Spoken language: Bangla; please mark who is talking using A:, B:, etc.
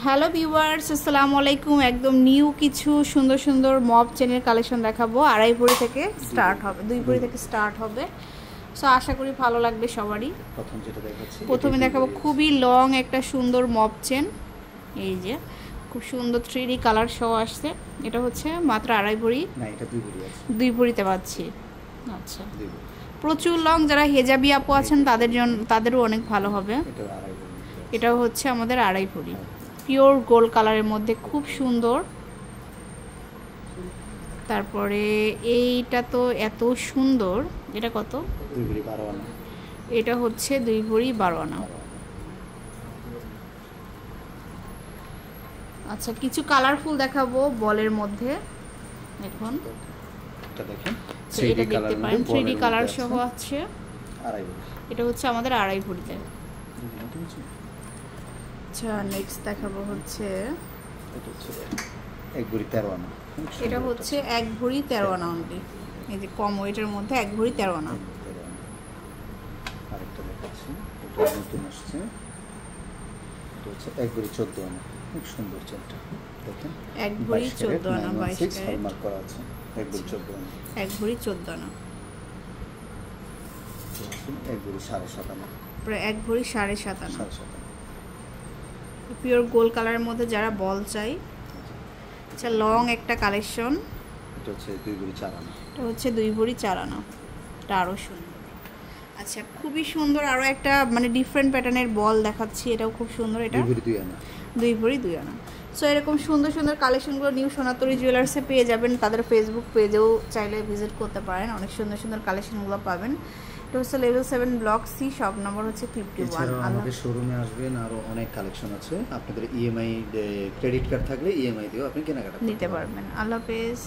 A: হ্যালো ভিউয়ার্স, আসসালামু আলাইকুম। একদম নিউ কিছু সুন্দর সুন্দর মব চেনের কালেকশন দেখাবো। 2.5 ভরি থেকে স্টার্ট হবে, 2 ভরি থেকে স্টার্ট হবে। সো আশা করি ভালো লাগবে সবারই। প্রথমে দেখাবো খুবই লং একটা সুন্দর মব চেন। এই যে খুব সুন্দর 3D কালার সহ আসছে। এটা হচ্ছে মাত্র 2.5 ভরি।
B: না, এটা 2 ভরি আছে।
A: 2 ভরিতে পাচ্ছি। আচ্ছা, প্রচুর লং, যারা হেজাবি আপু আছেন তাদেরও অনেক ভালো হবে। এটাও হচ্ছে আমাদের 2.5 ভরি, পিওর গোল্ড কালারের মধ্যে খুব সুন্দর। তারপরে এইটা তো এত সুন্দর, এটা কত?
B: 2 ভরি 12 আনা।
A: এটা হচ্ছে 2 ভরি 12 আনা। আচ্ছা, কিছু কালারফুল দেখাবো বলের মধ্যে। দেখুন
B: এটা দেখেন,
A: এটা দেখতে পারেন 3D কালার সহ আছে।
B: 2.5 ভরি।
A: এটা হচ্ছে আমাদের 2.5 ভরিতে। আচ্ছা, নেক্সট দেখাবো হচ্ছে
B: এটা হচ্ছে 1 ভরি 13 আনা।
A: এটা হচ্ছে 1 ভরি 13 আনা অনলি। এই যে কম ওয়েটের মধ্যে 1 ভরি 13 আনা।
B: আরেকটা দেখাচ্ছি, এটা নতুন আসছে। এটা হচ্ছে 1 ভরি 14 আনা। খুব সুন্দর চেনটা দেখেন,
A: 1 ভরি 14 আনা, 22 ক্যারেট
B: হলমার্ক করা আছে। 1 ভরি 14 আনা,
A: 1 ভরি 14 আনা,
B: 1 ভরি 7.5 আনা,
A: প্রায় 1 ভরি 7.5 আনা।
B: 7.5 আনা।
A: পিওর গোল্ড কালারের মধ্যে যারা বল চাই। আচ্ছা, লং একটা কালেকশন।
B: এটা হচ্ছে 2 ভরি 4 আনা।
A: এটা হচ্ছে 2 ভরি 4 আনা। এটা আরও সুন্দর। আচ্ছা, খুবই সুন্দর আরও একটা মানে ডিফারেন্ট প্যাটার্নের বল দেখাচ্ছি। এটাও খুব সুন্দর। এটা
B: 2 ভরি 2 আনা।
A: 2 ভরি 2 আনা। সো এরকম সুন্দর সুন্দর কালেকশনগুলো নিউ সোনাতরি জুয়েলার্সে পেয়ে যাবেন। তাদের ফেসবুক পেজেও চাইলে ভিজিট করতে পারেন, অনেক সুন্দর সুন্দর কালেকশনগুলো পাবেন। এটা হচ্ছে level 7 block C, shop number হচ্ছে 51।
B: আমাদের শোরুমে আসবেন, আরও অনেক কালেকশন আছে। আপনাদের ইএমআই ক্রেডিট কার্ড থাকলে ইএমআই দিয়েও আপনি কেনাকাটা
A: নিতে পারবেন। আল্লাহ হাফেজ।